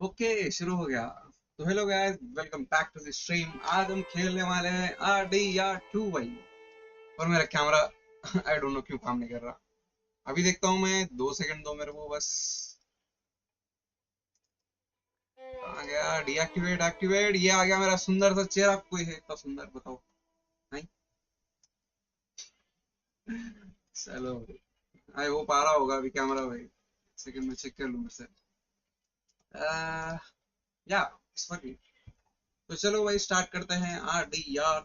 Okay शुरू हो गया। तो hello guys, welcome back to the stream. आज हम खेलने वाले हैं RDR2 भाई। और मेरा कैमरा आई डोंट नो क्यों काम नहीं कर रहा। अभी देखता हूँ मैं, 2 सेकंड दो मेरे को बस। कहाँ गया? डीएक्टिवेट एक्टिवेट, ये आ गया मेरा सुंदर सा चेहरा। कोई है इतना सुंदर बताओ? नहीं। चलो, आई होप आ रहा होगा अभी कैमरा भाई। सेकंड में चेक कर लूँ मेरे से। या इस पर तो चलो भाई स्टार्ट करते हैं RDR।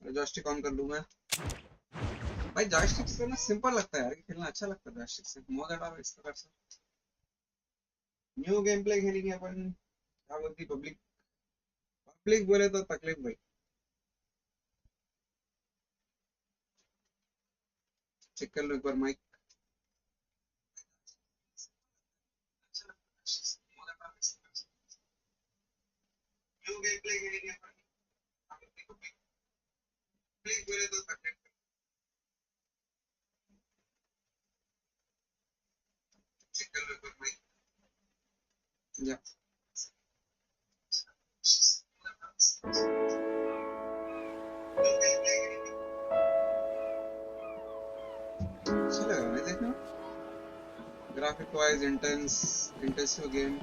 जॉयस्टिक ऑन कर लूँ मैं भाई। जॉयस्टिक से ना सिंपल लगता है यार, खेलना अच्छा लगता है जॉयस्टिक से। मजा डालो इस प्रकार से। न्यू गेम प्ले खेलेंगे अपन। क्या बोलती पब्लिक? पब्लिक बोले तो तकलीफ भाई। चेक कर लो एक बार माइक। न्यू गेम प्ले खेलेंगे अपन। पब्लिक बोले तो तकलीफ। चेक कर लो एक बार माइक। या अच्छा लग रहा है देखना। ग्राफिक वाइज इंटेंसिव गेम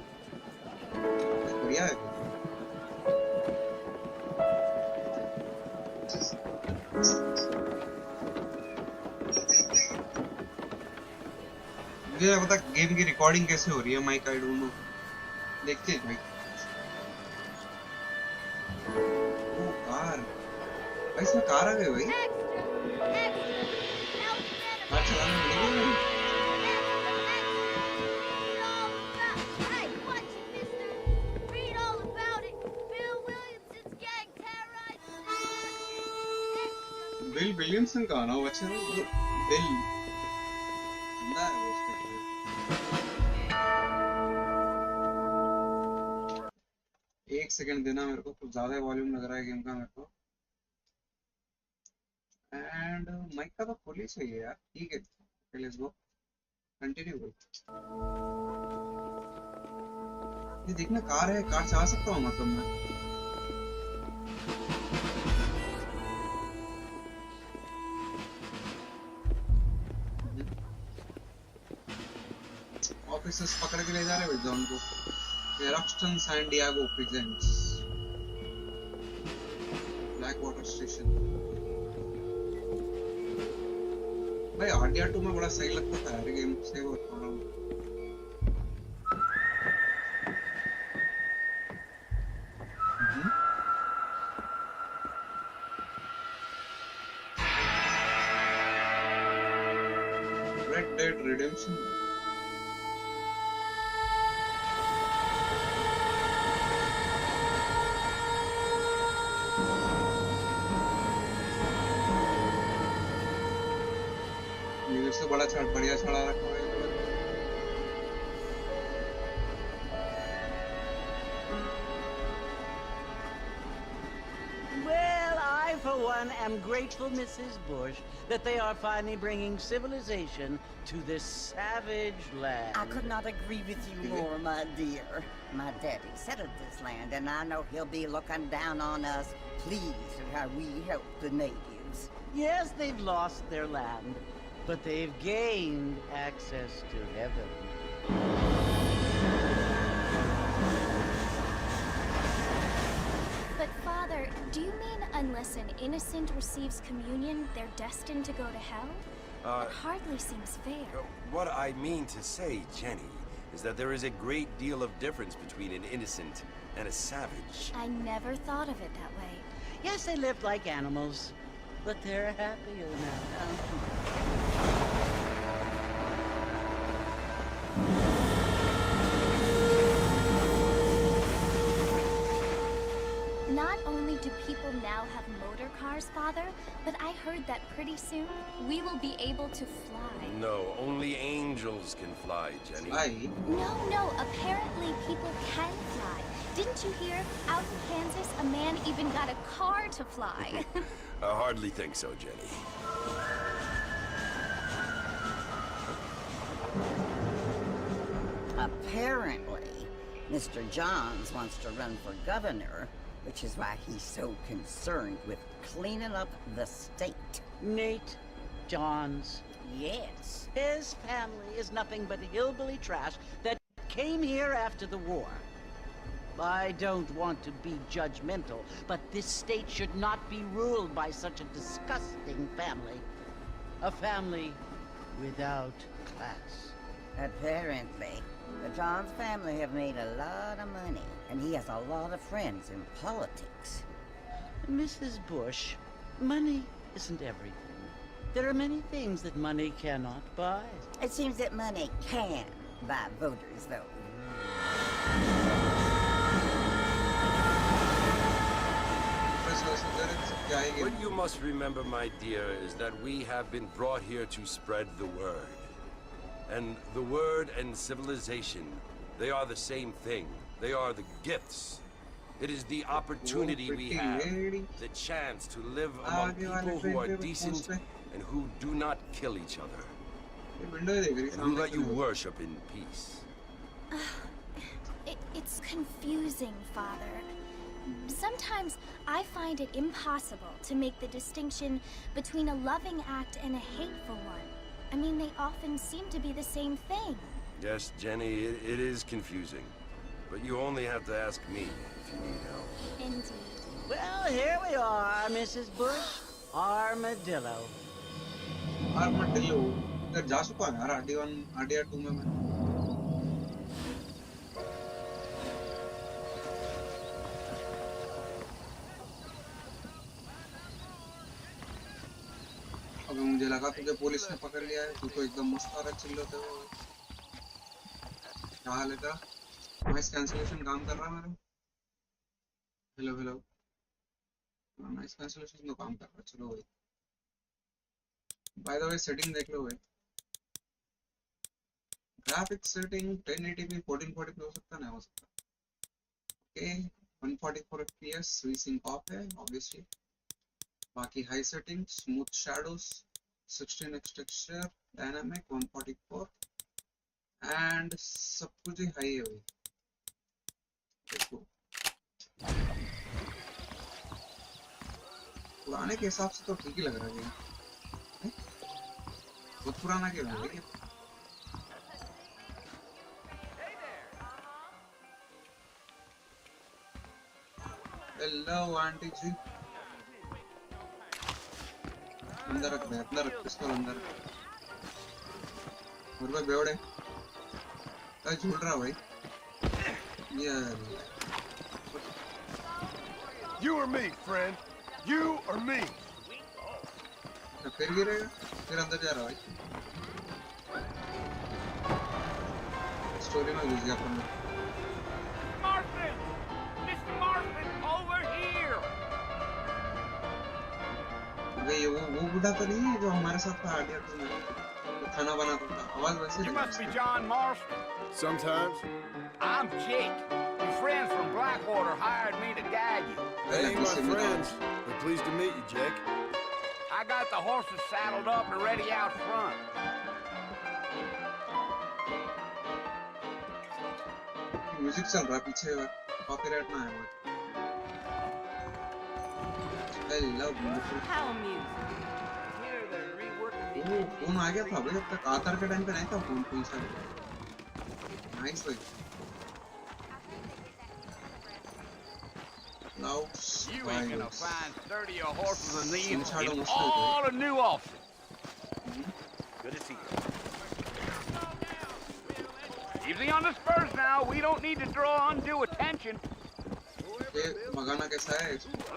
बढ़िया है। मुझे नहीं पता गेम की रिकॉर्डिंग कैसे हो रही है माइक, आई डोंट नो। देखते हैं भाई। ओ कार भाई, इसमें कार आ गई भाई। कार चलाने मिलेगी भाई। बिल विलियमसन का आना हुआ। अच्छा बिल बंदा है वो उसका। एक सेकंड देना मेरे को, कुछ ज्यादा वॉल्यूम लग रहा है गेम का मेरे को। एंड माइक का तो फुल ही चाहिए यार। ठीक है, लेट्स गो कंटिन्यू भाई। ये देखना कार है, कार चला सकता हूँ मतलब मैं। ऑफिसर्स पकड़ के ले जा रहे हैं भाई जॉन को। Rockstar San Diego presents black water station. भाई RDR2 में बड़ा सही लगता था यार गेम से वो थोड़ा। Red dead redemption. से बड़ा छाड़ बढ़िया छड़ा रखा है। Well, I, for one, am grateful, Mrs. Bush, that they are finally bringing civilization to this savage land. I could not agree with you more, my dear. My daddy settled this land, and I know he'll be looking down on us, pleased at how we help the natives. Yes, they've lost their land, but they've gained access to heaven. But Father, do you mean unless an innocent receives communion, they're destined to go to hell? That hardly seems fair. What I mean to say, Jenny, is that there is a great deal of difference between an innocent and a savage. I never thought of it that way. Yes, they lived like animals, but they're happier now. Not only do people now have motor cars, Father, but I heard that pretty soon we will be able to fly. No, only angels can fly, Jenny. No, apparently people can fly. Didn't you hear? Out in Kansas, a man even got a car to fly. I hardly think so, Jenny. Apparently. Mr. Johns wants to run for governor, which is why he's so concerned with cleaning up the state. Nate Johns. Yes. His family is nothing but hillbilly trash that came here after the war. I don't want to be judgmental, but this state should not be ruled by such a disgusting family. A family without class. Apparently. The Johns family have made a lot of money, and he has a lot of friends in politics. Mrs. Bush, money isn't everything. There are many things that money cannot buy. It seems that money can buy voters, though. What you must remember, my dear, is that we have been brought here to spread the word. And the word and civilization, they are the same thing. They are the gifts. It is the opportunity we have, the chance to live among people who are decent and who do not kill each other. And who let you worship in peace. It's confusing, Father. Sometimes I find it impossible to make the distinction between a loving act and a hateful one. I mean, they often seem to be the same thing. Yes, Jenny, it is confusing. But you only have to ask me if you need help. Indeed. Well, here we are, Mrs. Bush. Armadillo. Armadillo. इधर जा चुका है यार RD1 RDR2 में मैं. अबे मुझे लगा तुझे पुलिस ने पकड़ लिया है. तू तो एकदम मस्त आ रहा चिल्लो थे वो. क्या हाल है तेरा? नॉइस कैंसिलेशन काम कर रहा है मेरा. Hello hello. नॉइस कैंसिलेशन तो काम कर रहा है. चलो भाई. बाय द वे सेटिंग देख लो भाई. ग्राफिक्स सेटिंग 1080p 1440p हो सकता है ना हो सकता. ओके 144 fps रीसिंक ऑफ है ऑब्वियसली. बाकी high setting smooth shadows 16x texture dynamic 144 and सब कुछ ही हाई है भाई. देखो पुराने के हिसाब से तो ठीक ही लग रहा है. बहुत पुराना गेम है ये. हेलो आंटी जी. अंदर रख दे. अंदर रख पिस्तौल अंदर. और भाई बेवड़े क्या झूल रहा भाई. ये You or me, friend? You or me? फिर गिरेगा. फिर अंदर जा रहा भाई. स्टोरी में घुस गया अपन. Marston! Mr. Marston, over here! अबे ये वो बुढ़ा तो नहीं है जो हमारे साथ था RDR2 में. वो खाना बनाता था. आवाज वैसे You must be John Marston. Sometimes. I'm Jake. Your friends from Blackwater hired me to guide you. They ain't my friends. We're pleased to meet you, Jake. I got the horses saddled up and ready out front. Music चल रहा है पीछे. Copyright ना आए. Hello beautiful. How amusing. Here they're reworking वो phone आ गया था अभी तक. आतर के टाइम पे नहीं था फोन. कोई सा नाइस भाई. You ain't gonna find sturdier horses than these Inside in almost all of New Austin. Good to see you. Easy on the spurs now. We don't need to draw undue attention. ये मगाना कैसा है?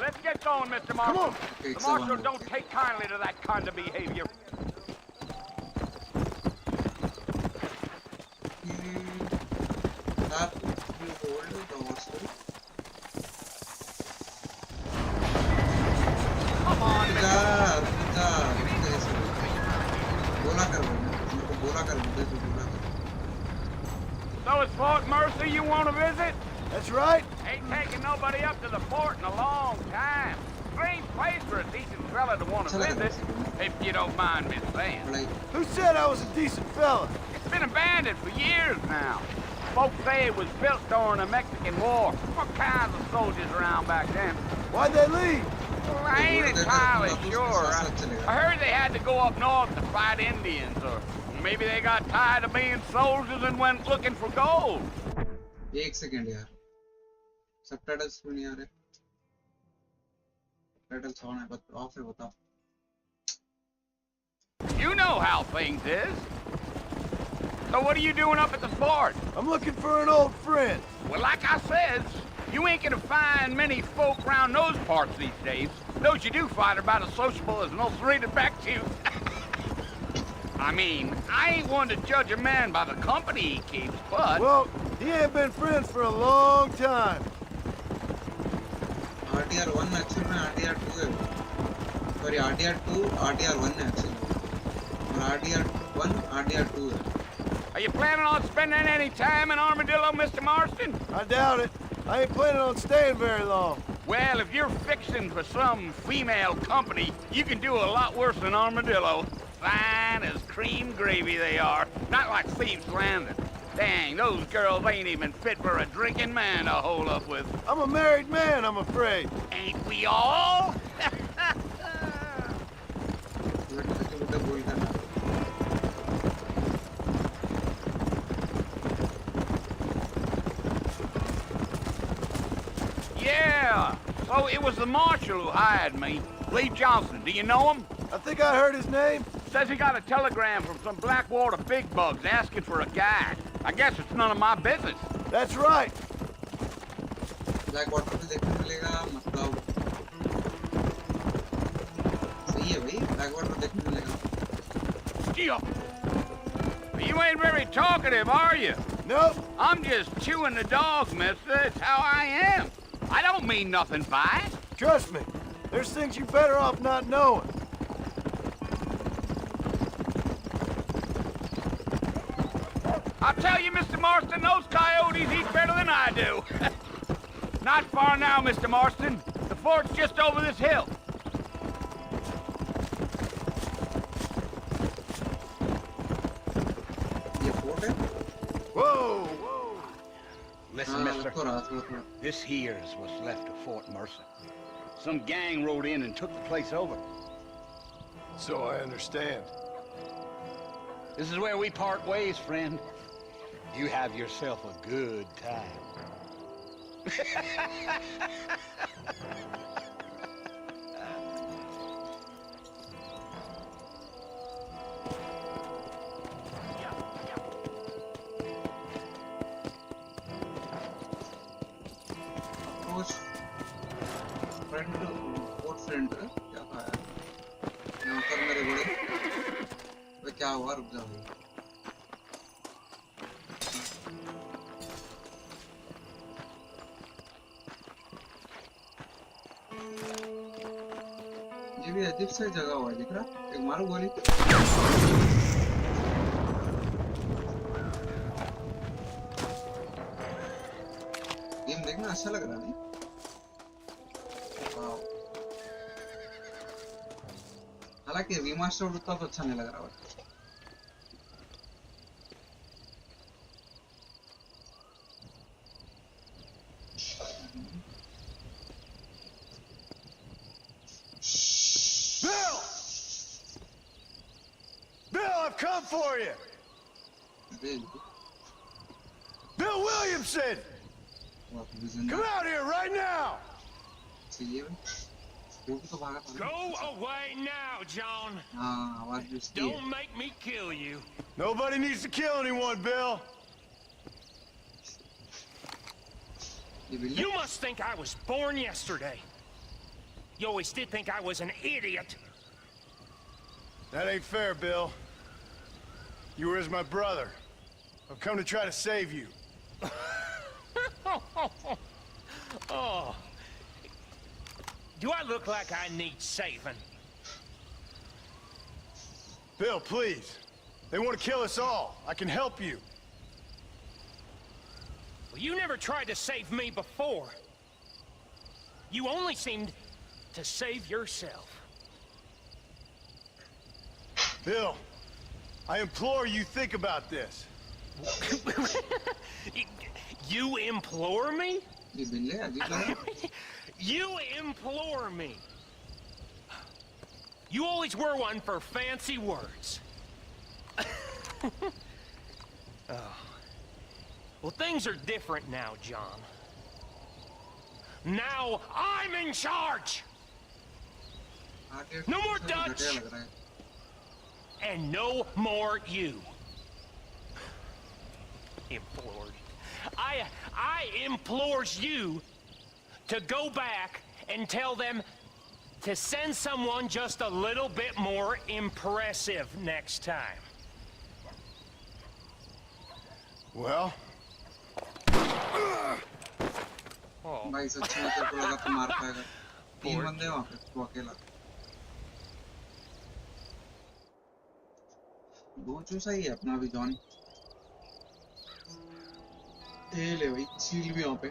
Let's get going, Mr. Marshall. The marshal don't take kindly to that kind of behavior. That you hold the horse. Come on, Mr. बोला कर मेरे को बोला कर मुझे तो बोला कर. So it's Fort Mercy you want to visit? That's right. Ain't taking nobody up to the fort in a long time. Strange place for a decent fella to want to visit, if you don't mind me saying. लड़ाई. Who said I was a decent fella? It's been abandoned for years now. Folks say it was built during the Mexican War. What kinds of soldiers around back then? Why'd they leave? Well, I ain't entirely sure. I heard they had to go up north to fight Indians, or maybe they got tired of being soldiers and went looking for gold. एक second यार, subtitles क्यों नहीं आ रहे? Subtitles on है, but of है, बताओ. You know how things is. So what are you doing up at the fort? I'm looking for an old friend. Well, like I said, you ain't gonna find many folk around those parts these days. Those you do find are about as sociable as an ulcerated back tooth. I mean, I ain't one to judge a man by the company he keeps, but... Well, he ain't been friends for a long time. RDR1 actual में RDR2 है. Sorry, RDR2 RDR1 है actual में. और RDR1 RDR2 है. Are you planning on spending any time in Armadillo, Mr. Marston? I doubt it. I ain't planning on staying very long. Well, if you're fixing for some female company, you can do a lot worse than Armadillo. Fine as cream gravy they are. Not like Thieves Landing. Dang, those girls ain't even fit for a drinking man to hole up with. I'm a married man, I'm afraid. Ain't we all? Yeah, so it was the marshal who hired me. Lee Johnson, do you know him? I think I heard his name. Says he got a telegram from some Blackwater big bugs asking for a guide. I guess it's none of my business. That's right. Blackwater पे देखने मिलेगा, मतलब सही है भाई. Blackwater देखने मिलेगा. Gee, you ain't very talkative, are you? Nope. I'm just chewing the dog, mister. It's how I am. I don't mean nothing by it. Trust me. There's things you're better off not knowing. I'll tell you, Mr. Marston, those coyotes eat better than I do. Not far now, Mr. Marston. The fort's just over this hill. ये fort है? Whoa, whoa. Listen, mister. थोड़ा. This here is what's left of Fort Mercer. Some gang rode in and took the place over. So I understand. This is where we part ways, friend. You have yourself a good time. Fort friend है? क्या था यार? यहाँ पर मेरे बड़े. वे क्या हुआ? रुक जाओ. ये भी अजीब सा जगह हुआ है, दिख रहा? एक मारो गोली. गेम देखना अच्छा लग रहा नहीं? वाव. हालांकि रीमास्टर उतना तो अच्छा नहीं लग रहा है. I've come for you. Bill Williamson! Come out here right now! Go away now, John. Don't make me kill you. Nobody needs to kill anyone, Bill. You must think I was born yesterday. You always did think I was an idiot. That ain't fair, Bill. You were as my brother. I've come to try to save you. Oh. Do I look like I need saving? Bill, please. They want to kill us all. I can help you. Well, you never tried to save me before. You only seemed to save yourself. Bill, I implore you, think about this. You implore me? ये बिल्ले अजीब लग रहा है। You implore me. You always were one for fancy words. Oh. Well, things are different now, John. Now I'm in charge. आगे No more घटिया Dutch. लग रहा है। And no more you. Implored. I implores you to go back and tell them to send someone just a little bit more impressive next time. Well, Oh, भाई सच्ची में तेरे को लगा तो मार पाएगा। 3 बंदे वहाँ पे, तू अकेला। गोचू सही है अपना भी जॉन। ये ले भाई सील भी वहाँ पे।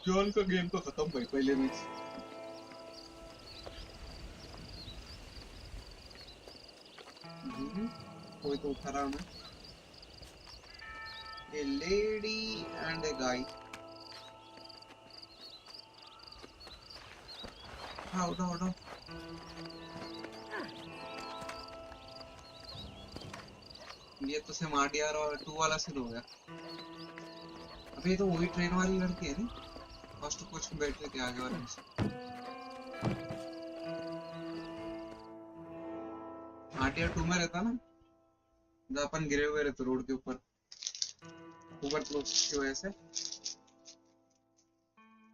जॉन का गेम तो खत्म भाई पहले में। कोई तो उठा रहा है। A lady and a guy. How? ये तो से मार्डियर और 2 वाला सीन हो गया। अबे ये तो वही ट्रेन वाली लड़की है नहीं? फर्स्ट कोच में बैठ के आगे वाले से। मार्डियर 2 में रहता ना? जब अपन गिरे हुए रहते रोड के ऊपर। ऊपर क्लोज की वजह से।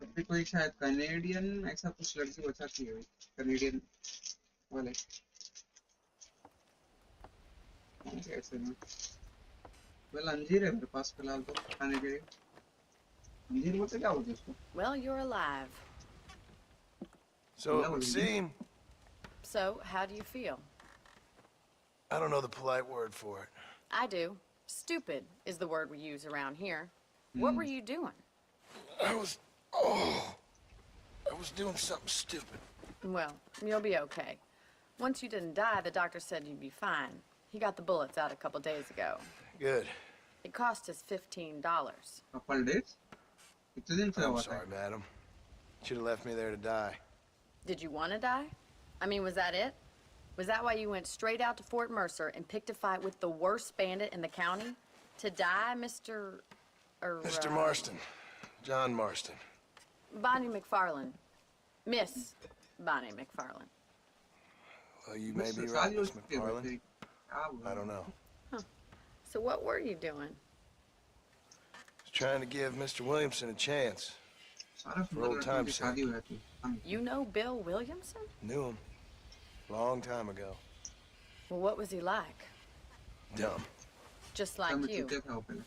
अभी कोई शायद कनेडियन ऐसा कुछ लड़की बचाती है भाई। कनेडियन वाले। कैसे ना वेल अंजीर है मेरे पास फिलहाल तो खाने के लिए अंजीर बोलते क्या होता है उसको Well, you're alive. so it would seem, So, how do you feel? I don't know the polite word for it. I do. Stupid is the word we use around here. What were you doing? I was doing something stupid. Well, you'll be okay. Once you didn't die, the doctor said you'd be fine. He got the bullets out a couple days ago. Good. It cost us $15. couple days कितने दिन से I'm हुआ था sorry, madam. Should have left me there to die. Did you want to die? I mean, was that it? Was that why you went straight out to Fort Mercer and picked a fight with the worst bandit in the county? To die, Mr. Mr. Marston. John Marston. Bonnie McFarlane. Miss Bonnie McFarlane. Well, you may be मुझसे right, शादी हो Miss चुकी है भाई McFarlane. तेरी क्या हुआ I don't know. So what were you doing? I was trying to give Mr. Williamson a chance. सारा For old सुंदर लड़कों time's की sake. शादी हो जाती है You know Bill Williamson? Knew him. Long time ago. Well, what was he like? Dumb. Just सब like में you. चुके था वो पहले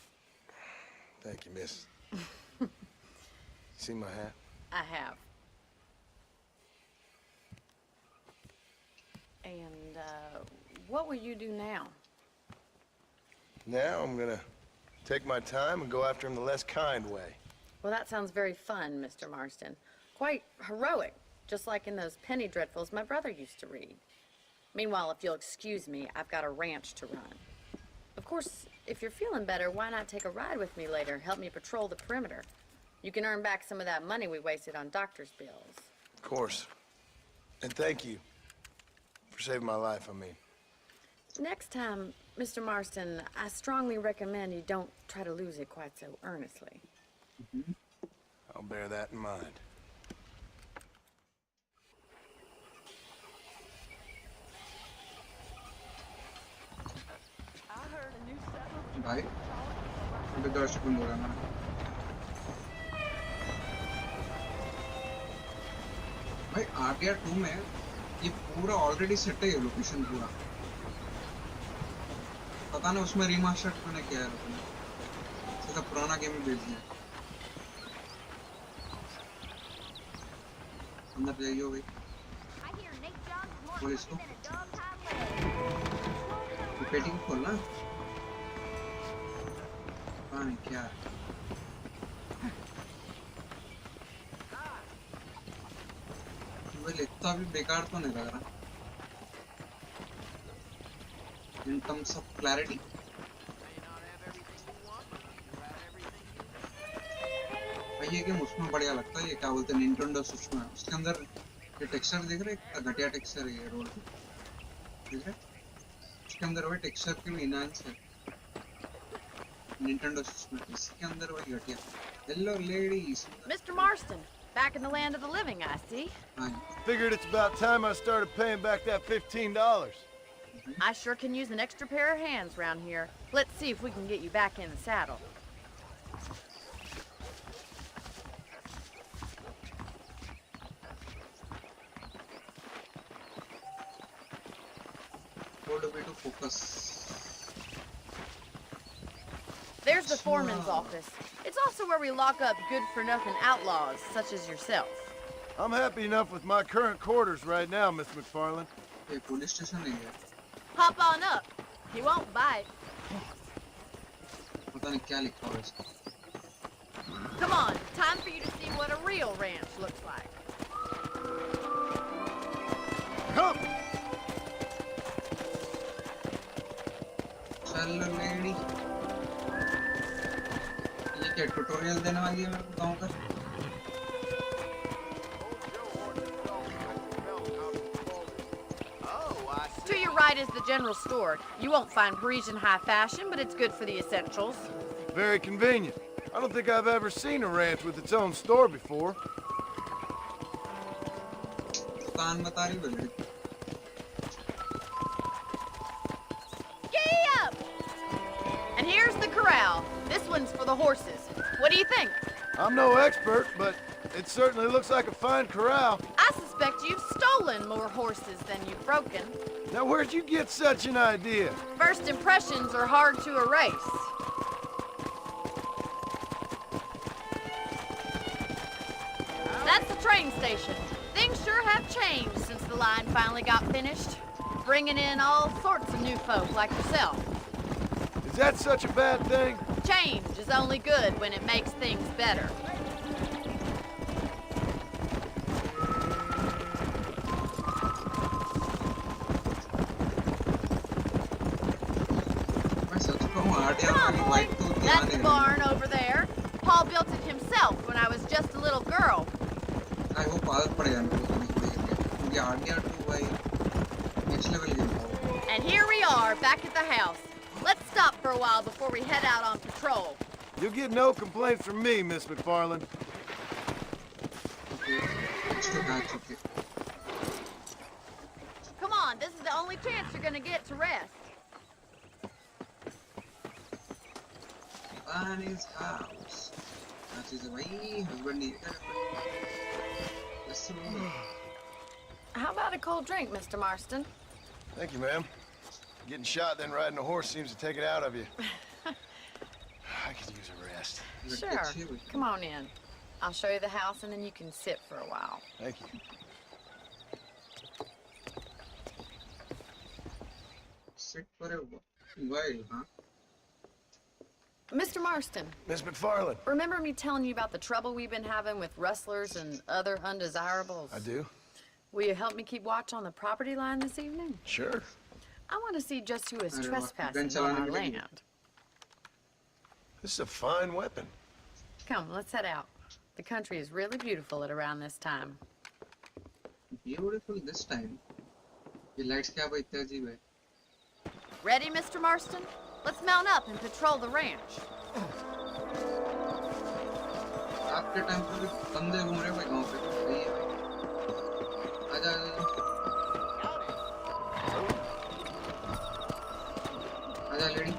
Thank you, miss. See my hat? I have. And, what will you do now? Now I'm gonna take my time and go after him the less kind way. Well, that sounds very fun, Mr. Marston. Quite heroic, just like in those penny dreadfuls my brother used to read. Meanwhile, if you'll excuse me, I've got a ranch to run. Of course, if you're feeling better, why not take a ride with me later? Help me patrol the perimeter. You can earn back some of that money we wasted on doctor's bills. Of course. And thank you for saving my life, I mean. Next time, Mr. Marston, I strongly recommend you don't try to lose it quite so earnestly. I'll bear that in mind. भाई अभी दर्शक बंद हो रहा है हमारा भाई RTR 2 में ये पूरा ऑलरेडी सेट है ये लोकेशन पूरा पता नहीं उसमें रीमास्टर करने क्या है लोगों ने सीधा पुराना गेम ही भेज दिया अंदर जाइए भाई पुलिस को रिपेटिंग खोलना पता नहीं क्या है इतना भी बेकार तो नहीं लग रहा in terms of clarity. भाई ये गेम उसमें बढ़िया लगता है, ये क्या बोलते हैं निंटेंडो स्विच में, उसके अंदर ये टेक्सचर देख रहे हैं, घटिया टेक्सचर है ये रोल देख रहे, उसके अंदर वही टेक्सचर क्यों इनहांस है निंटेंडो स्विच में, इसके अंदर वही घटिया। Hello ladies. Mr. Marston, back in the land of the living, I see. Figured it's about time I started paying back that $15. I sure can use an extra pair of hands around here. Let's see if we can get you back in the saddle. Hold a bit to focus. There's the foreman's office. It's also where we lock up good-for-nothing outlaws, such as yourself. I'm happy enough with my current quarters right now, Miss McFarland. ये police station नहीं है, Hop on up. He won't bite. पता नहीं क्या लिखा हुआ है इसका। Come on, time for you to see what a real ranch looks like. Come! चलो लेडी, ये क्या ट्यूटोरियल देने वाली है मेरे को गाँव का? To your right is the general store. You won't find Parisian high fashion, but it's good for the essentials. Very convenient. I don't think I've ever seen a ranch with its own store before. कान बता रही है लड़की। Giddy up! And here's the corral. This one's for the horses. What do you think? I'm no expert, but it certainly looks like a fine corral. I suspect you've stolen more horses than you've broken. Now, where'd you get such an idea? First impressions are hard to erase. That's the train station. Things sure have changed since the line finally got finished. Bringing in all sorts of new folk like yourself. Is that such a bad thing? Change is only good when it makes things better. मैं सच कहूँ आर्डिया Come on, वाली boy. White तो ध्यान That's the नहीं barn over there. Paul built it himself when I was just a little girl. I hope आदत पड़ जाए मेरे को नहीं देखेंगे, क्योंकि आर्डिया 2 भाई नेक्स्ट लेवल गेम था। And here we are, back at the house. Let's stop for a while before we head out on patrol. You'll get no complaints from me, Miss McFarland. Okay, next to hatch, okay. Come on, this is the only chance you're gonna get to rest. Bunny's house. That is भाई husband नहीं है। Let's see. How about a cold drink, Mr. Marston? Thank you, ma'am. Getting shot then riding a horse seems to take it out of you. I could use a rest. Sure. Come on in. I'll show you the house and then you can sit for a while. Thank you. Sit for a while, huh? Mr. Marston, Miss McFarland. remember me telling you about the trouble we've been having with rustlers and other undesirables? I do. Will you help me keep watch on the property line this evening? Sure. I want to see just who is अरे वाह, trespassing gun on चलाने our मिलेगी। land. This is a fine weapon. Come, let's head out. The country is really beautiful at around this time. Beautiful this time. ये lights क्या भाई इतना अजीब है? Ready, Mr. Marston? Let's mount up and patrol the ranch. आपके time पे भी बंदे घूम रहे हैं भाई गांव पे, सही है भाई। आजा आजा lady.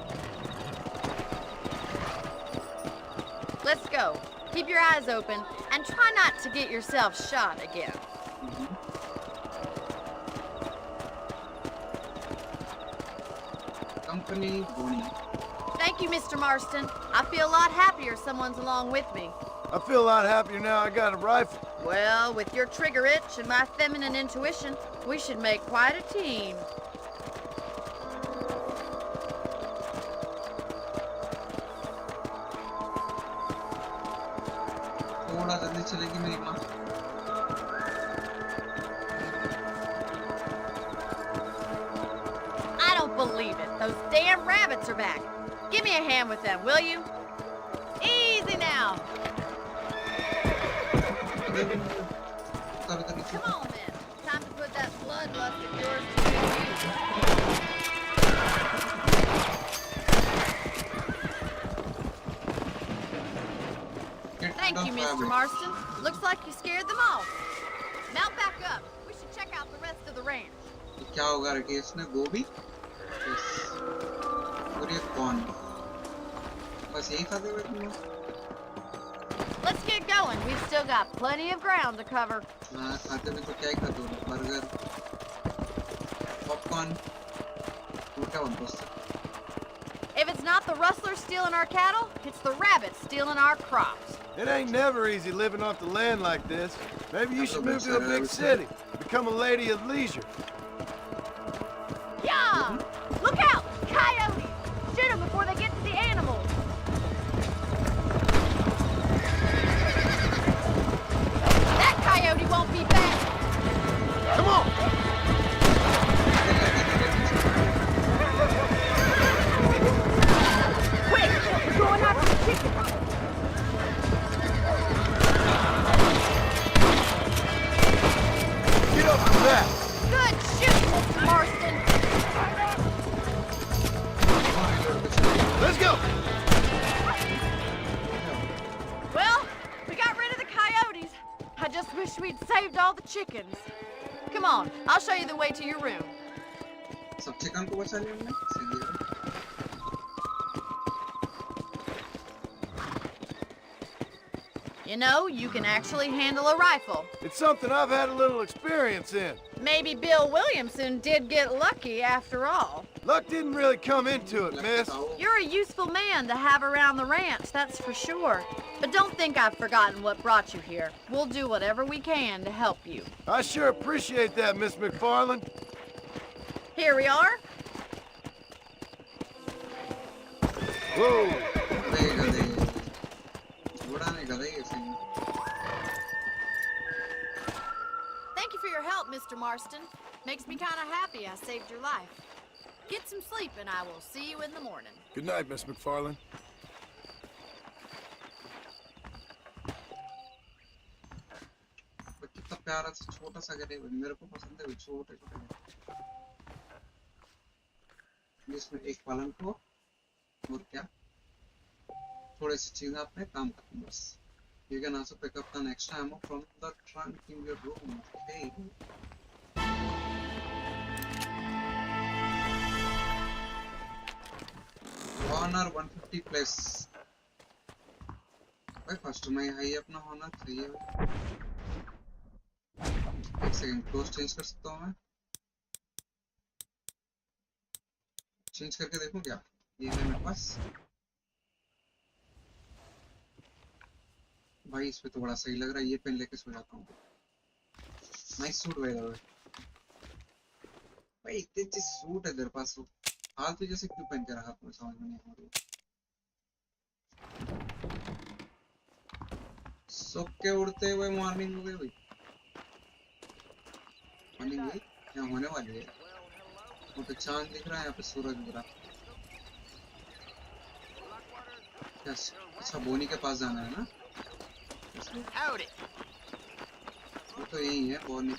Let's go. Keep your eyes open and try not to get yourself shot again. Company Bonnie. Thank you, Mr. Marston. I feel a lot happier someone's along with me. I feel a lot happier now I got a rifle. Well, with your trigger itch and my feminine intuition, we should make quite a team. थोड़ा जल्दी चलेगी मेरी माँ। I don't believe it. Those pirates are back. Give me a hand with them, will you? Easy now. Come on, then. Time to put that bloodlust of yours to good use. Thank you, Mr. Marston. Looks like you scared them off. Mount back up. We should check out the rest of the ranch. क्या होगा रे इसने गोभी और ये कौन बस यही खाते हुए तुम लोग Let's get going. We've still got plenty of ground to cover. हाँ खाते में तो क्या ही खाते हो बर्गर पॉपकॉर्न और क्या बनता है If it's not the rustlers stealing our cattle, it's the rabbits stealing our crops. It ain't never easy living off the land like this. Maybe you should move to a big city. Become a lady of leisure. Yeah! Look out! Coyotes! Shoot them before they get to the animals. That coyote won't be back. Come on! Quick! We're going after the chicken. Get up from that! Good shoot, Mr. Marston. Let's go! Well, we got rid of the coyotes. I just wish we'd saved all the chickens. Come on, I'll show you the way to your room. सब chicken को बचा लिया हमने सही है You know, you can actually handle a rifle. It's something I've had a little experience in. Maybe Bill Williamson did get lucky after all. Luck didn't really come into it, miss. You're a useful man to have around the ranch, that's for sure. But don't think I've forgotten what brought you here. We'll do whatever we can to help you. I sure appreciate that, Miss McFarland. Here we are. Whoa! गधे गधे घोड़ा ने गधे ये सही Thank you for your help, Mr. Marston. Makes me kind of happy I saved your life. Get some sleep and I will see you in the morning. Good night, Miss McFarland. कितना प्यारा सा छोटा सा गधे मेरे को पसंद है वो छोटे छोटे जिसमें एक पलंग को और क्या थोड़े से चीजें अपने काम करते हैं बस You can also pick up an extra ammo from the trunk in your room. Okay. Honor 150 plus. भाई फर्स्ट में हाई अपना होना चाहिए एक सेकंड क्लोज चेंज कर सकता हूँ मैं चेंज करके देखूं क्या ये है मेरे पास भाई इस पे तो बड़ा सही लग रहा है ये पेन लेके सो जाता हूँ नाइस सूट भाई भाई इतने अच्छे सूट है तेरे पास फालतू जैसे क्यों पहन के रखा तुम्हें समझ में नहीं आ रही सो के उड़ते हुए मॉर्निंग हो गई भाई मॉर्निंग हुई क्या होने वाली है वो तो चांद दिख रहा है यहाँ पे सूरज दिख रहा अच्छा बोनी के पास जाना है ना वो तो यही है बोनी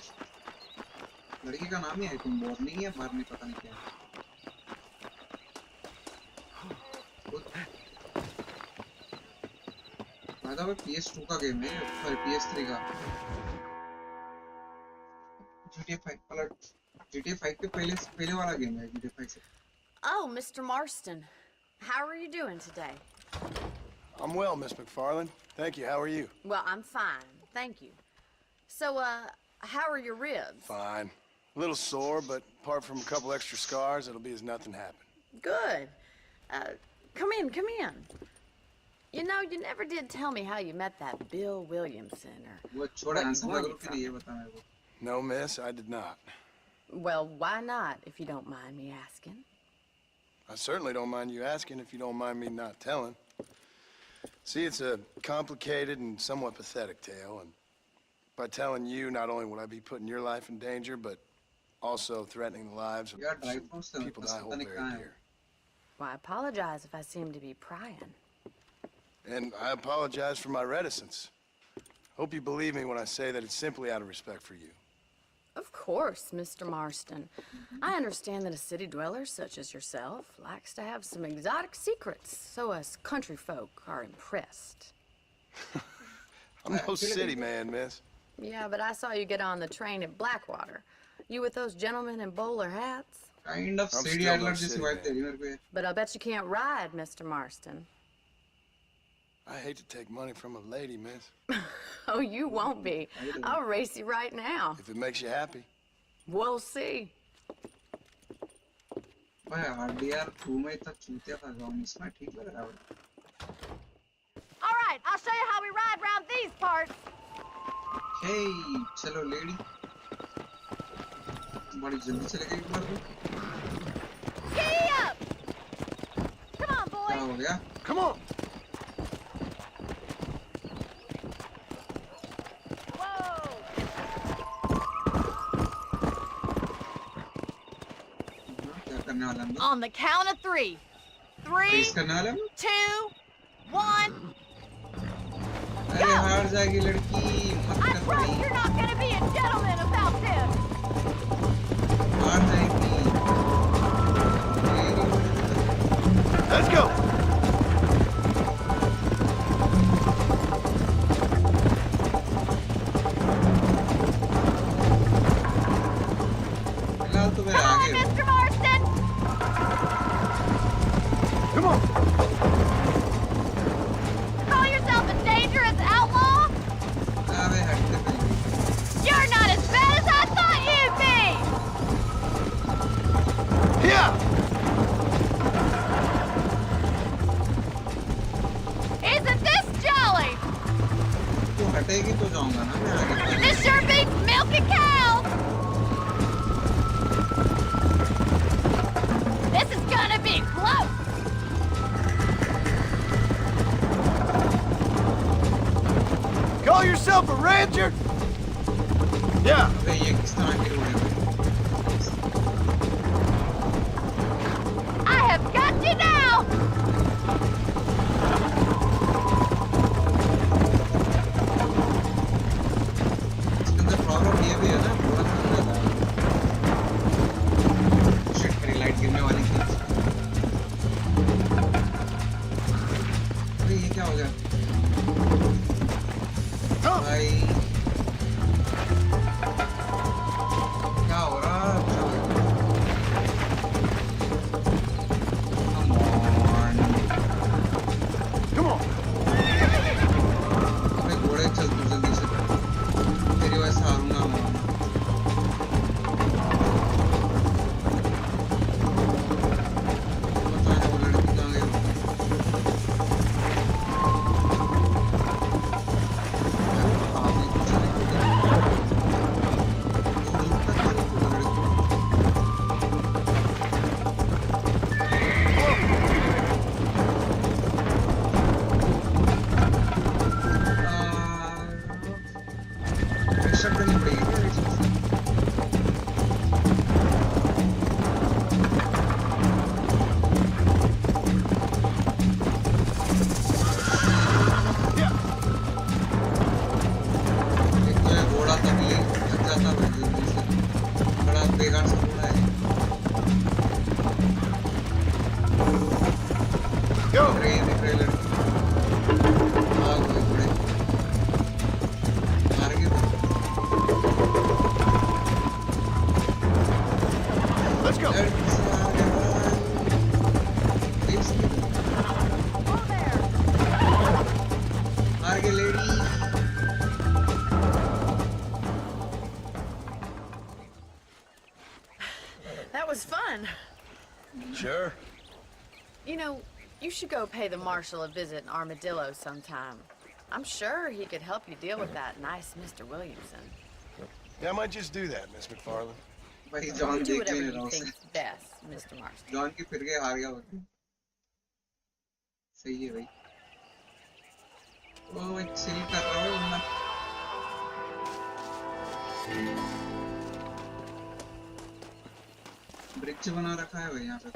लड़की का नाम ही है तुम बोनी है मारनी पता नहीं क्या है PS2 का गेम है सॉरी PS3 का GTA 5 के पहले वाला गेम है GTA 5 से Oh, Mr. Marston. How are you doing today? I'm well, Miss McFarland. Thank you. How are you? Well, I'm fine. Thank you. So, how are your ribs? Fine. A little sore, but apart from a couple extra scars, it'll be as nothing happened. Good. Come in, come in. You know, you never did tell me how you met that Bill Williamson or वो what छोड़ा you answer लग wanted रहा from है ये him. बता मेरे को No, miss, I did not. Well, why not, if you don't mind me asking? I certainly don't mind you asking if you don't mind me not telling. See, it's a complicated and somewhat pathetic tale, and by telling you, not only would I be putting your life in danger, but also threatening the lives of यार drive some fruits से people that I पता hold नहीं very कहाँ है dear. Why apologize if I seem to be prying? And I apologize for my reticence. Hope you believe me when I say that it's simply out of respect for you. Of course, Mr. Marston. I understand that a city dweller such as yourself likes to have some exotic secrets, so us country folk are impressed. I'm no city man, miss. Yeah, but I saw you get on the train at Blackwater. You with those gentlemen in bowler hats? Kind of I'm city still idler no जैसी city vibe दे man. रही मेरे को ये. But I'll bet you can't ride, Mr. Marston. I hate to take money from a lady, miss. Oh, you won't be. I'll race you right now. If it makes you happy. We'll see. भाई RDR 2 में इतना चूतिया था गाँव इसमें ठीक लग रहा है. All right, I'll show you how we ride around these parts. Hey, चलो lady. बड़ी जल्दी चले गई एक बार तो. Giddy up! Come on, boy. क्या हो गया? Come on! Whoa! क्या करने वाला हम लोग? On the count of 3. 3, Race करने वाले हम लोग? 2, 1. अरे हार जाएगी लड़की मत I कर trust भाई. you're not gonna be a gentleman about this. हार जाएगी. Let's go! फिलहाल तो मैं Come on, आगे हूँ. Mr. Marston. Come on! Call yourself a dangerous outlaw? अबे हटते पहले. You're not as bad as I thought you'd be. Here! Isn't this jolly? तू हटेगी तो जाऊंगा ना मैं आगे पहले. This sure beats milking cows. This is gonna be close. Call yourself a rancher? Yeah. अबे ये किस तरह की रोड है? I have got you now. इसके अंदर प्रॉब्लम ये भी है ना थोड़ा सा शिट मेरी लाइट गिरने वाली थी. अरे ये क्या हो गया? भाई क्या हो रहा है? अच्छा हो गया. Come on. Come on! अबे घोड़े चल तू जल्दी से. तेरी वजह से हारूंगा मैं. पता है वो लड़की कहाँ गई? आगे कुछ नहीं किया. वो दूर तक खड़ी थी वो लड़की. प्रेशर करनी पड़ेगी क्या ये चीज़? एक तो ये घोड़ा तभी थक जाता है जल्दी से. बड़ा बेकार सा घोड़ा है. Go! अरे ये देख रहे लड़की. भाग गए घोड़े. हार गए भाई. Let's go! लड़की से आगे भाग. Please. Oh, there. हार गए lady. That was fun. Sure. You know, you should go pay the marshal a visit in Armadillo sometime. I'm sure he could help you deal with that nice Mr. Williamson. Yeah, I might just do that, Miss McFarland. भाई John Do देख whatever नहीं रहा you उसे. think's best, Mr. Marston. John की फिर गए हार गया भाई. सही है भाई. वो चिल कर रहा है बंदा. ब्रिज बना रखा है भाई यहाँ पे.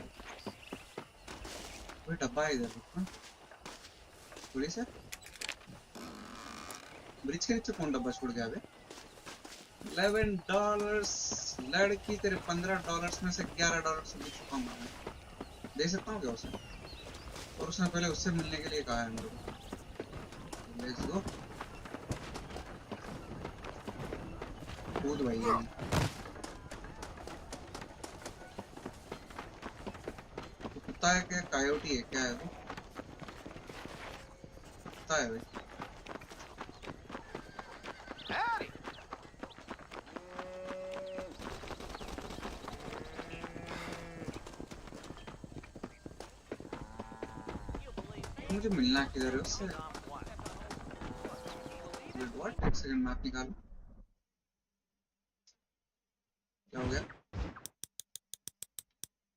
कोई डब्बा है इधर ना, पुलिस है। ब्रिज के नीचे कौन डब्बा छोड़ गया बे? $11। लड़की तेरे $15 में से $11 से कुछ कम है, दे सकता हूँ क्या उसे? और उसने पहले उससे मिलने के लिए कहा है मेरे को। लेट्स गो, कूद भाई। तो कुत्ता है क्या, कायोटी है क्या है वो? कुत्ता है भाई। Howdy. मुझे मिलना किधर है उससे? व्हाट, एक सेकंड मैप निकालो। क्या हो गया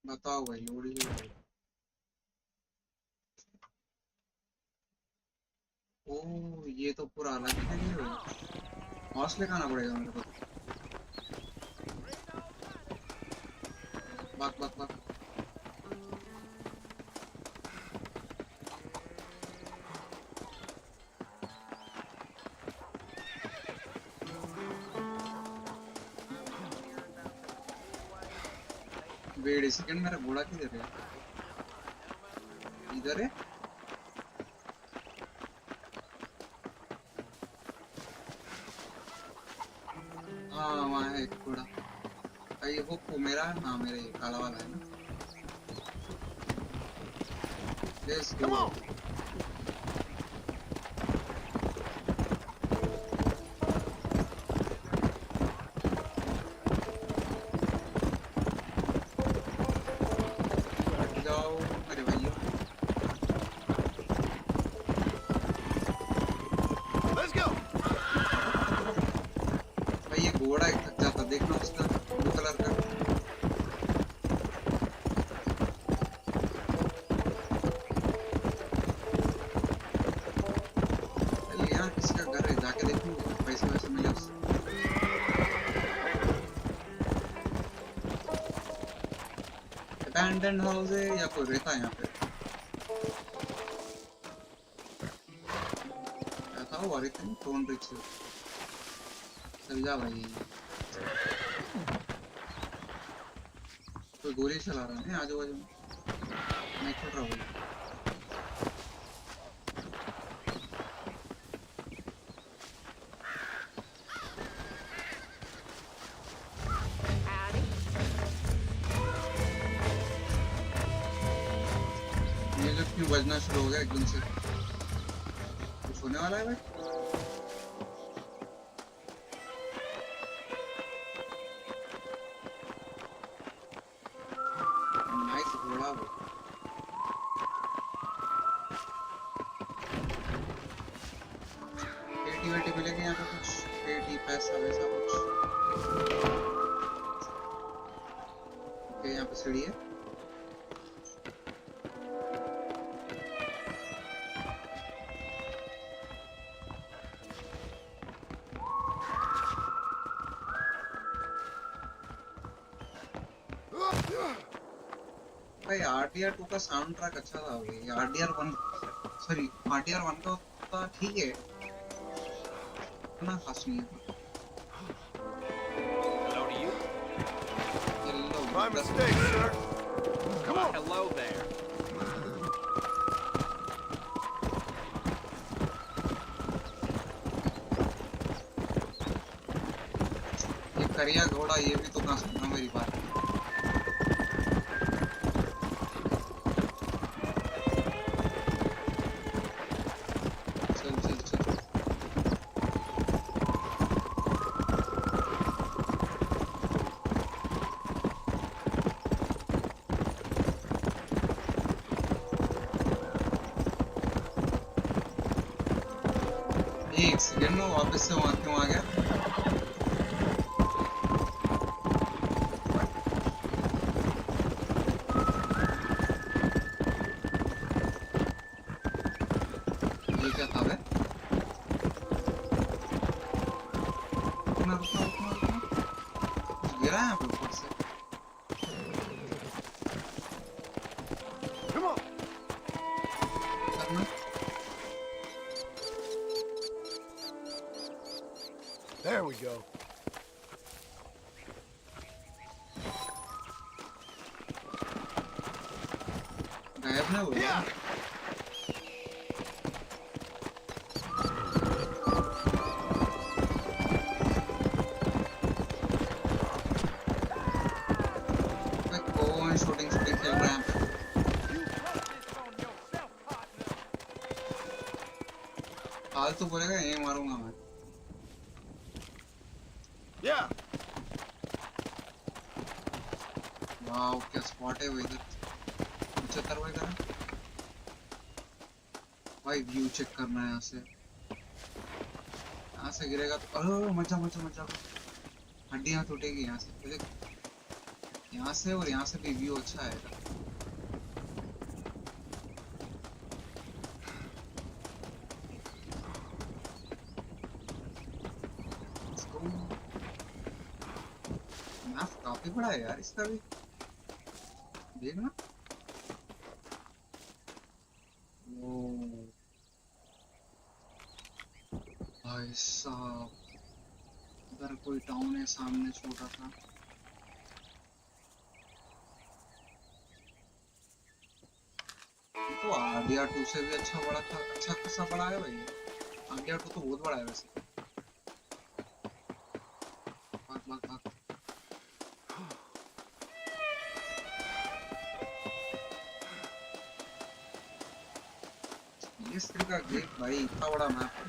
बताओ भाई? लोड़ी ओ, ये तो पूरा अलग है। ये हौसले खाना पड़ेगा मेरे को। बक बक बक। वेट ए सेकंड, मेरा घोड़ा किधर है? इधर है। हाँ वहाँ है एक घोड़ा। ये वो मेरा, हाँ मेरा ये काला वाला है ना। Let's go. घोड़ा थक जाता, देखना उसका ब्लू कलर का। यहाँ किसी का घर है, जाके देखूं पैसे वैसे मिले उससे। अबैंडन्ड हाउस है या कोई रहता है यहाँ पे? रहता हो और इतनी टोन रिच है। चल जा भाई। कोई गोली चला रहा है आजू बाजू में, मैं छोड़ रहा हूँ। म्यूजिक क्यों बजना शुरू हो गया एकदम से? कुछ होने वाला है भाई? पेटी मिलेगी यहाँ पे कुछ? पेटी पैसा वैसा कुछ? ओके, यहाँ पे सीढ़ी है। भाई RDR 2 का साउंड ट्रैक अच्छा था भाई। RDR 1 सॉरी RDR 1 का ठीक है, इतना खास नहीं है। Hello to you. Hello, My mistake, sir. Come on. Hello there. ये करिया घोड़ा, ये भी तो ना सुनना मेरी बात। एक सेकंड में वापस से वहां क्यों आ गया? ये क्या था बे? रुकना। गिरा है यहाँ पे ऊपर से। Come on. There we go. गायब ना हो गया। कौन शूटिंग खेल रहा है? फालतू बोलेगा ये मारूंगा मैं। Yeah. वाओ क्या स्पॉट है वो इधर। 75 भाई करा। भाई व्यू चेक करना है यहाँ से। यहाँ से गिरेगा तो अरे मचा मचा मचा। हड्डियाँ टूटेगी यहाँ से। देख यहाँ से और यहाँ से भी व्यू अच्छा आएगा। मैप काफी बड़ा है यार इसका भी। देखना। ओ भाई साहब इधर कोई टाउन है सामने छोटा सा। तो RDR2 से भी अच्छा बड़ा था। अच्छा खासा बड़ा है भाई। RDR2 तो बहुत बड़ा है वैसे। भाग भाग भाग। इस तरह का गेट भाई इतना बड़ा मैप है।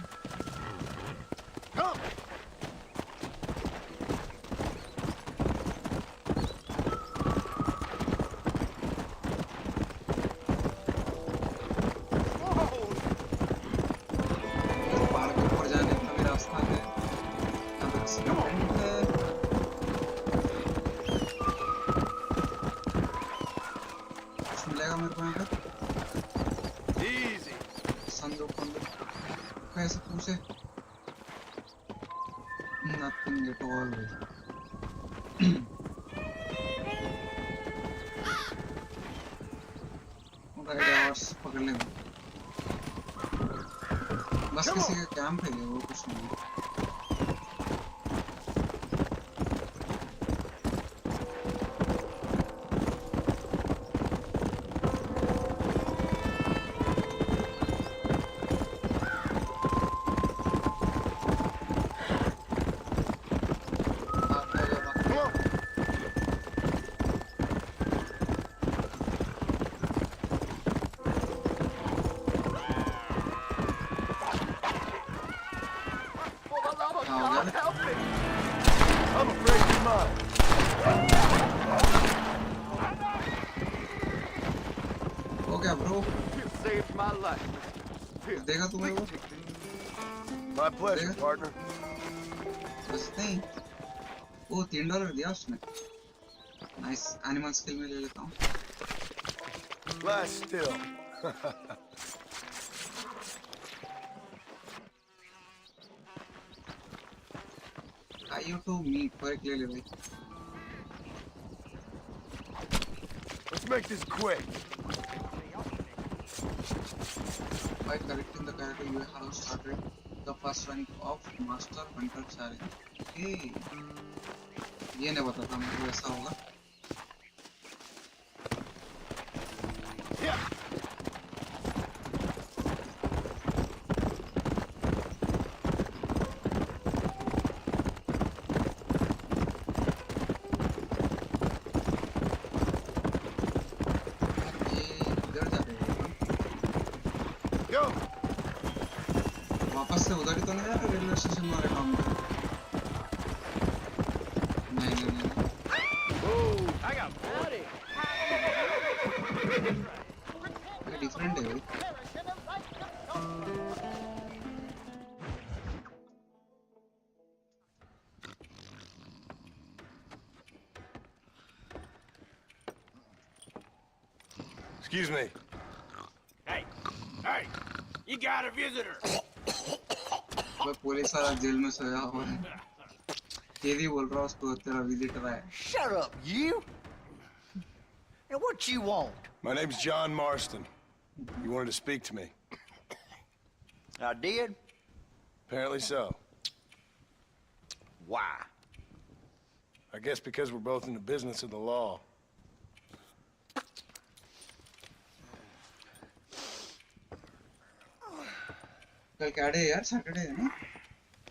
पहाड़ के ऊपर जाने का भी रास्ता है। यहाँ पे किसी का टेंट है। कुछ मिलेगा मेरे को यहाँ पे? संदूक कैसे पूछे? Nothing at all. राइडर्स पकड़ लेंगे। बस किसी का कैंप है वो कुछ नहीं। I'm afraid you're mine. हो गया bro. You saved my life. Here, देगा तुम्हें वो? my pleasure, देगा? partner. बस नहीं। वो $3 दिया उसने। नाइस। एनिमल स्किल में ले लेता हूँ। Lie still. Thankyou to meet पर एक ले ले भाई। Let's make this quick. By correcting the character you have started the first rank of Master Hunter Challenge. Okay. ये नहीं पता था मेरे को ऐसा होगा। वापस से उधर ही तो नहीं जाता रेलवे स्टेशन वाले टाउन में? नहीं नहीं नहीं। ये डिफरेंट है भाई। Excuse me. Hey, hey, you got a visitor. वो पुलिस वाला जेल में सोया हुआ है। ये भी बोल रहा है उसको तेरा विजिटर है। Shut up, you! And what you want? My name's John Marston. You wanted to speak to me. I did? Apparently so. Why? I guess because we're both in the business of the law. कल क्या day है यार? Saturday है ना?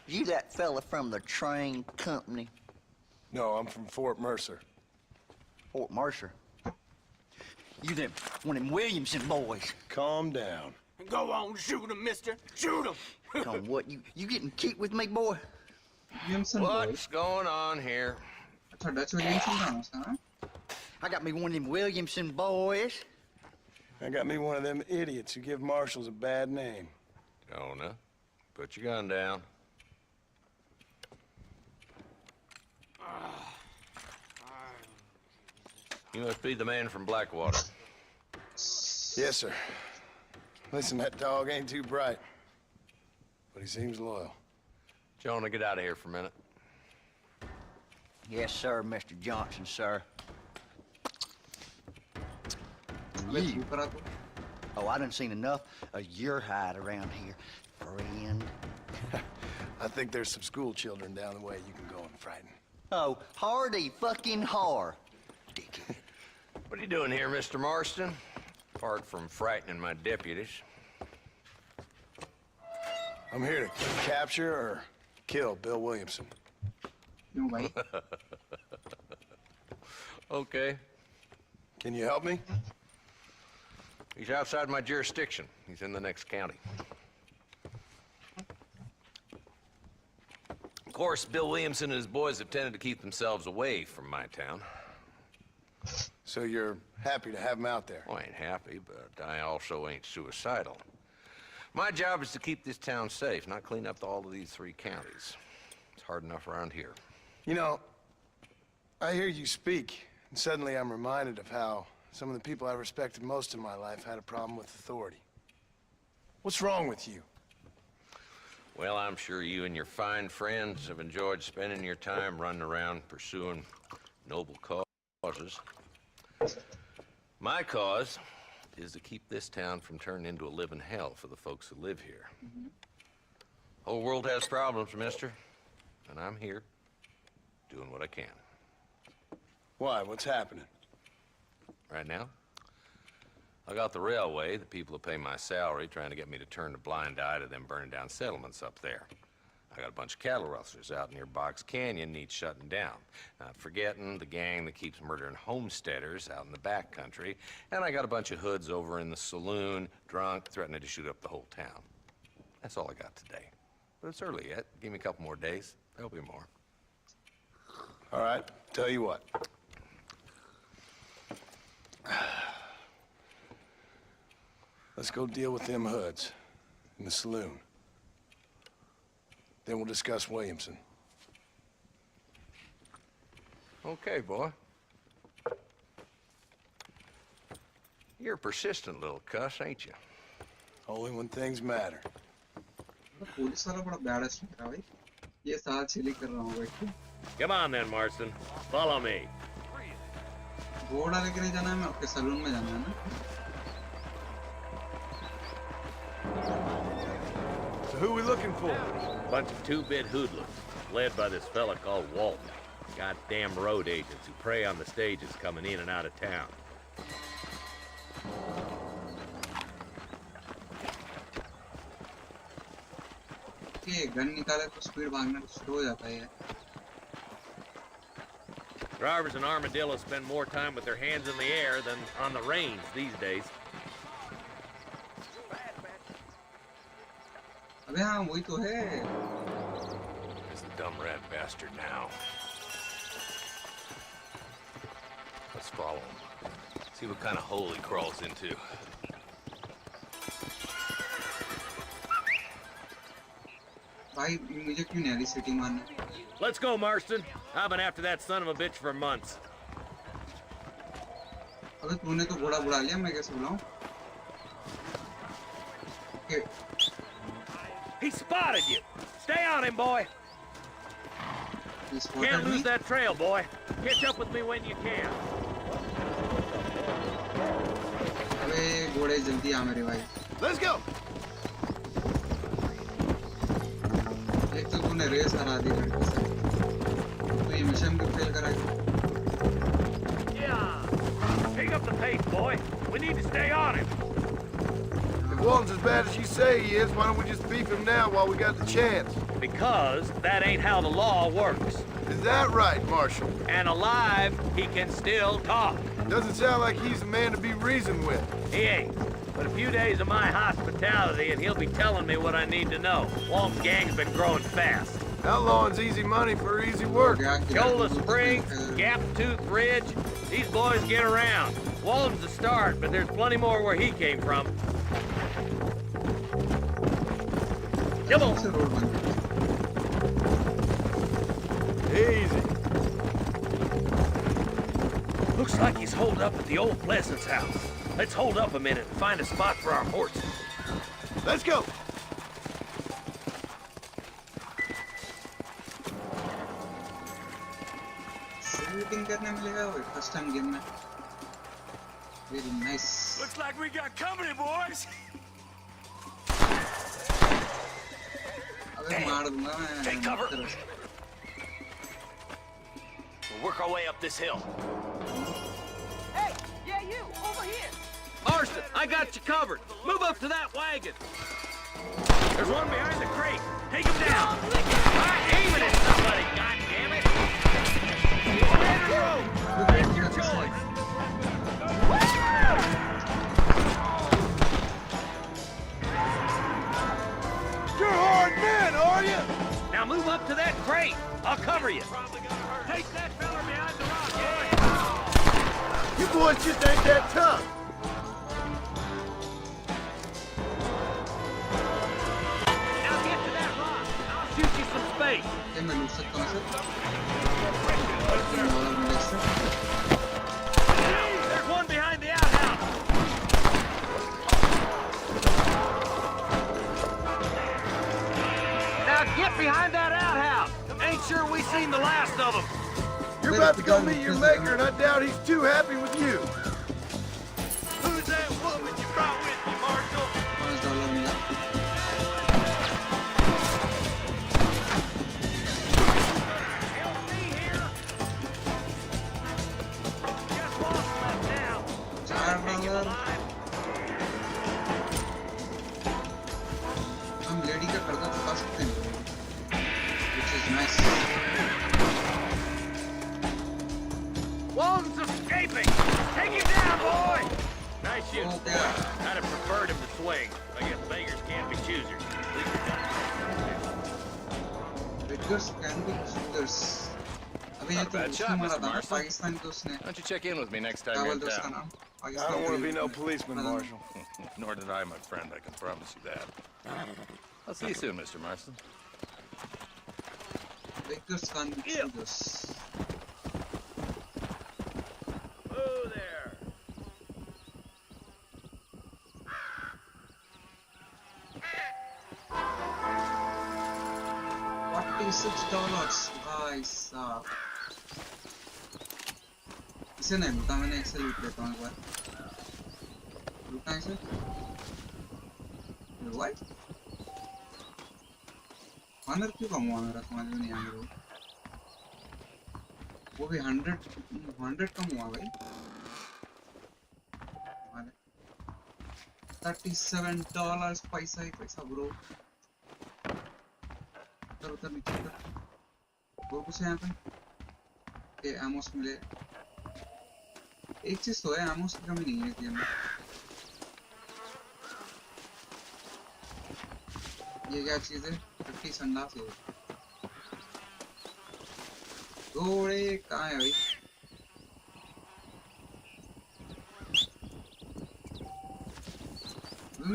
You that fella from the train company? No, I'm from Fort Mercer. Fort Mercer? You them, one of them Williamson boys. Calm down. Go on, shoot him, mister. Shoot him. Come what, you getting cute with me, boy? Williamson boy. What's going on here? अच्छा Dutch Williamson था उसका ना? I got me one of them Williamson boys. I got me one of them idiots who give marshals a bad name. Jonah, put your gun down. You must be the man from Blackwater. Yes, sir. Listen, that dog ain't too bright, but he seems loyal. Jonah, get out of here for a minute. Yes, sir, Mr. Johnson, sir. अबे You. चुप रहा तू. Oh, I done seen enough of your hide around here, friend. I think there's some school children down the way you can go and frighten. Oh, hardy fucking har. Dickhead. What are you doing here, Mr. Marston? Apart from frightening my deputies. I'm here to capture or kill Bill Williamson. क्यों भाई? Okay. Can you help me? He's outside my jurisdiction. He's in the next county. Of course, Bill Williamson and his boys have tended to keep themselves away from my town. So you're happy to have him out there? Well, I ain't happy, but I also ain't suicidal. My job is to keep this town safe, not clean up all of these 3 counties. It's hard enough around here. You know, I hear you speak, and suddenly I'm reminded of how some of the people I respected most in my life had a problem with authority. What's wrong with you? Well, I'm sure you and your fine friends have enjoyed spending your time running around pursuing noble causes. My cause is to keep this town from turning into a living hell for the folks who live here. Whole world has problems, mister, and I'm here doing what I can. Why? What's happening? Right now, I got the railway, the people who pay my salary, trying to get me to turn a blind eye to them burning down settlements up there. I got a bunch of cattle rustlers out near Box Canyon needs shutting down. Not forgetting the gang that keeps murdering homesteaders out in the back country. And I got a bunch of hoods over in the saloon, drunk, threatening to shoot up the whole town. That's all I got today. But it's early yet. Give me a couple more days. There'll be more. All right, tell you what. Let's go deal with them hoods in the saloon. Then we'll discuss Williamson. Okay, boy. You're a persistent little cuss, ain't you? Only when things matter. Police वाला बड़ा badass लग रहा है भाई. ये साथ chilli कर रहा हूँ बैठ के. Come on then, Marston. Follow me. घोड़ा लेके नहीं जाना है, मैं आपके सलून में जाना है ना. So who we looking for? Bunch of 2-bit hoodlums, led by this fella called Walton. Goddamn road agents who prey on the stages coming in and out of town. कि गन निकाले तो speed भागना शुरू हो जाता है. Drivers in Armadillo spend more time with their hands in the air than on the reins these days. अबे हाँ वही तो है. Where's the dumb rat bastard now? Let's follow him. See what kind of hole he crawls into. भाई मुझे क्यों नहीं आ रही सिटी मारने? Let's go, Marston. I've been after that son of a bitch for months. अबे तूने तो घोड़ा बुला लिया, मैं कैसे बुलाऊं? Okay. He spotted you. Stay on him, boy. He spotted Can't me? lose that trail, boy. Catch up with me when you can. अबे घोड़े जल्दी आ मेरे भाई. Let's go. एक तो तूने रेस हरा दी लड़की से. ये मिशन भी फेल कराएगा। Yeah. Pick up the pace, boy. We need to stay on him. If Walton's as bad as you say he is, why don't we just beef him now while we got the chance? Because that ain't how the law works. Is that right, Marshal? And alive, he can still talk. Doesn't sound like he's a man to be reasoned with. He ain't. But a few days of my hospitality and he'll be telling me what I need to know. Walton's gang's been growing fast. Outlawing's easy money for easy work. Shola Springs, Gap Tooth Ridge, these boys get around. Walton's the start, but there's plenty more where he came from. Come on. Easy. Looks like he's holed up at the old Pleasance house. Let's hold up a minute and find a spot for our horses. Let's go. Shooting करने मिलेगा वो first time game में। Very nice. Looks like we got company, boys. अबे मार दूंगा मैं। Take cover. We'll work our way up this hill. Hey, yeah, you, over here. Marston, I got you covered. Move up to that wagon. There's one behind the crate. Take him down. I'm aiming at somebody, goddammit. Make your choice. You're hard men, are you? Now move up to that crate. I'll cover you. Take that fella behind the rock, boy. You boys just ain't that tough. Now get to that rock. I'll shoot you some space. क्या मैं लूट सकता हूँ sir? There's one behind the outhouse. Now get behind that outhouse. Ain't sure we seen the last of them. You're about to go meet your maker, and I doubt he's too happy with you. Who's that woman you brought with you, Marshal? $5 मिला। Help me here. Just lost left now. Take him alive. हम lady का कर्जा चुका सकते हैं, which is nice. Walton's escaping. Take him down, boy. Nice shooting, Oh, boy. yeah. I'd have preferred him to swing. I guess beggars can't be choosers. At least you're done. Beggars can be choosers. अबे ये तो उसने मारा था ना पाकिस्तान के उसने। Why don't you check in with me next time क्या you're in बोलते उसका town? नाम? I don't want to be no policeman, हाँ। Marshal. Nor did I, my friend. I can promise you that. I'll see you soon, Mr. Marston. Beggars can be choosers. Oh, there. $46 भाई साहब। इसे नहीं लूटा मैंने, इसे लूट लेता हूँ एक बार। लूटा इसे? What? ऑनर क्यों कम हुआ मेरा, समझ में नहीं आ रहा। वो भी 100 कम हुआ भाई। $37 पैसा ही पैसा ब्रो। उधर नीचे उधर वो कुछ है यहाँ पे ये एमोस मिले। एक चीज तो है, एमोस की कमी नहीं है गेम में। ये क्या चीज है? 50 संडास है। घोड़े कहाँ है भाई?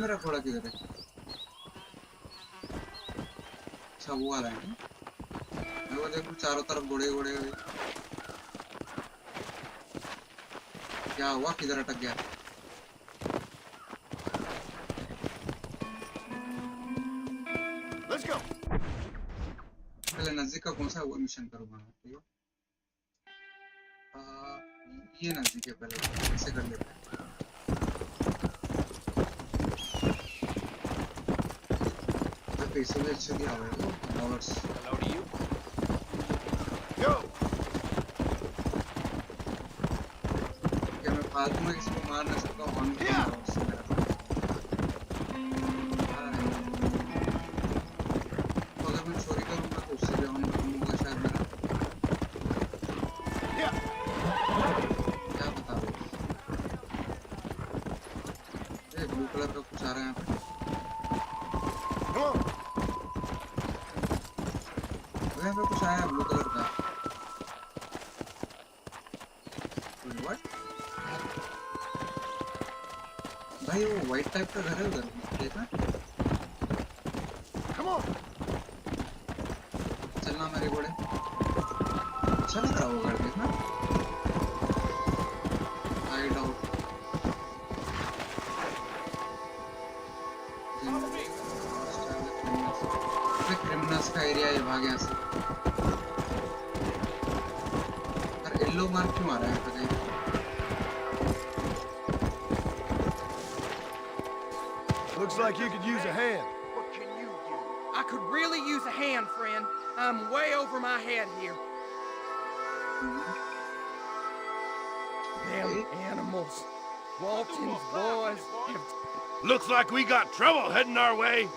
मेरा घोड़ा किधर है? अच्छा वो वाला है ना? मैं वो देखूं चारों तरफ घोड़े घोड़े। क्या हुआ, किधर अटक गया? Let's go. पहले नजदीक का कौन सा वो मिशन करूंगा मैं, ठीक है? ये नजदीक है, पहले ऐसे कर लेते हैं। पैसे भी अच्छे दिया हुआ है $. Hello to you. Go. फालतू में किसी को मार ना सकता हूँ, हम क्या उससे मेरा तो अगर मैं चोरी करूँगा तो उससे भी हम होगा शायद मेरा, क्या बता रहे हो। ये ब्लू कलर का कुछ आ रहा है यहाँ पे, यहाँ पे कुछ आया है ब्लू कलर का। What? भाई वो व्हाइट टाइप का घर है उधर, देखना। चलना मेरे घोड़े, अच्छा लग रहा वो घर, देखना। हाइड आउट, क्रिमिनल्स का एरिया है, भाग यहाँ से। पर येलो मार्क क्यों आ रहा है यहाँ पे कहीं? Looks like you could use a hand. What can you do? I could really use a hand, friend. I'm way over my head here. Damn animals. Walton's boys have... Looks like we got trouble heading our way.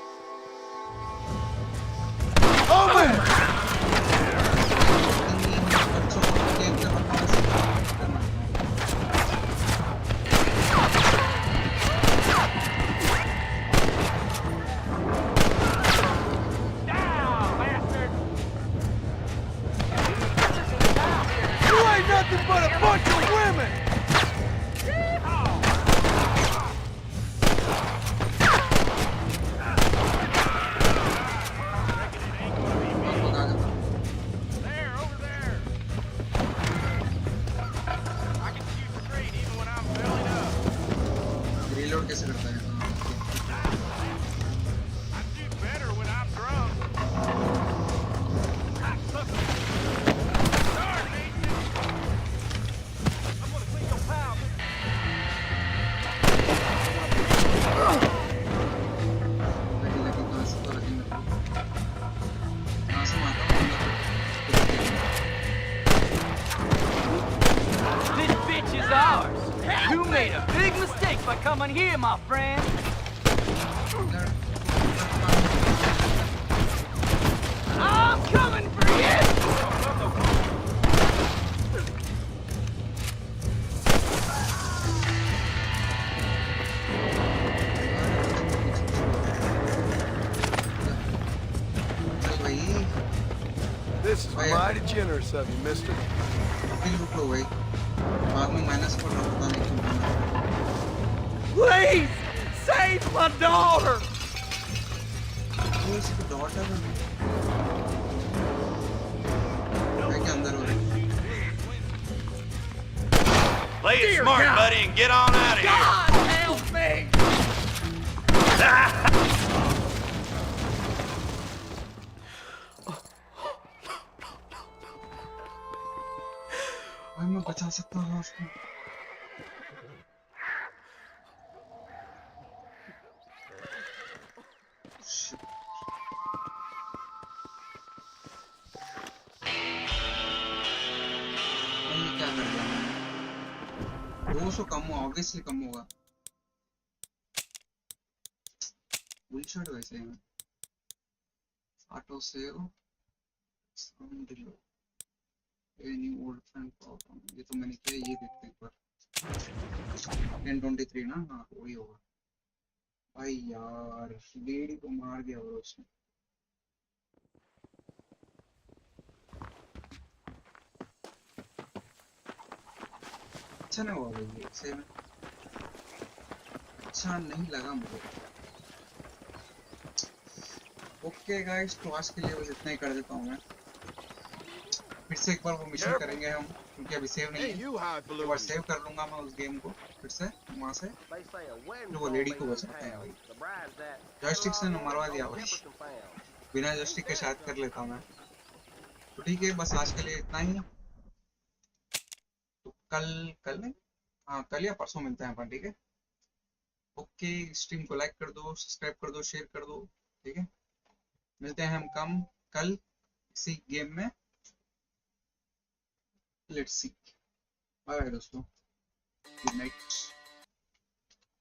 Reload कैसे करता है? This bitch is ours. You made a big mistake by coming here, my friend. I'm coming for you. चल भाई, This is mighty generous of you, mister. फिर रुक लो भाई, बाद में माइनस पर पता नहीं क्यों बना। Please! Save my daughter! वो इसकी डॉटर है क्या अंदर हो रही? Play it smart, buddy, and get on out of here. God help me! भाई मैं बचा सकता हूँ उसको। Shit. ये क्या कर दिया मैंने? 200 कम हुआ, ऑब्वियसली कम होगा। बुलशट वैसे ही ऑटो सेव साउंड लो एनी ओल्ड फ्रेंड प्रॉब्लम, ये तो मैंने किया, ये देखते एक बार। 1023 ना, हाँ वही होगा। भाई यार लेडी को मार दिया और उसने। अच्छा नहीं हुआ भाई, ये सही में अच्छा नहीं लगा मुझे। ओके गाइस, तो आज के लिए बस इतना ही कर देता हूँ मैं। फिर से एक बार वो मिशन करेंगे हम, क्योंकि अभी सेव नहीं है। एक बार सेव कर लूंगा मैं उस गेम को फिर से वहाँ से, तो वो लेडी को बचाते हैं भाई। जॉयस्टिक से मरवा दिया भाई, बिना जॉयस्टिक के शायद कर लेता मैं। तो ठीक है, बस आज के लिए इतना ही। तो कल नहीं, हाँ कल या परसों मिलते हैं अपन, ठीक है। ओके, स्ट्रीम को लाइक कर दो, सब्सक्राइब कर दो, शेयर कर दो, ठीक है। मिलते हैं हम कल इसी गेम में। लेट्स सी, बाय बाय दोस्तों। Good night.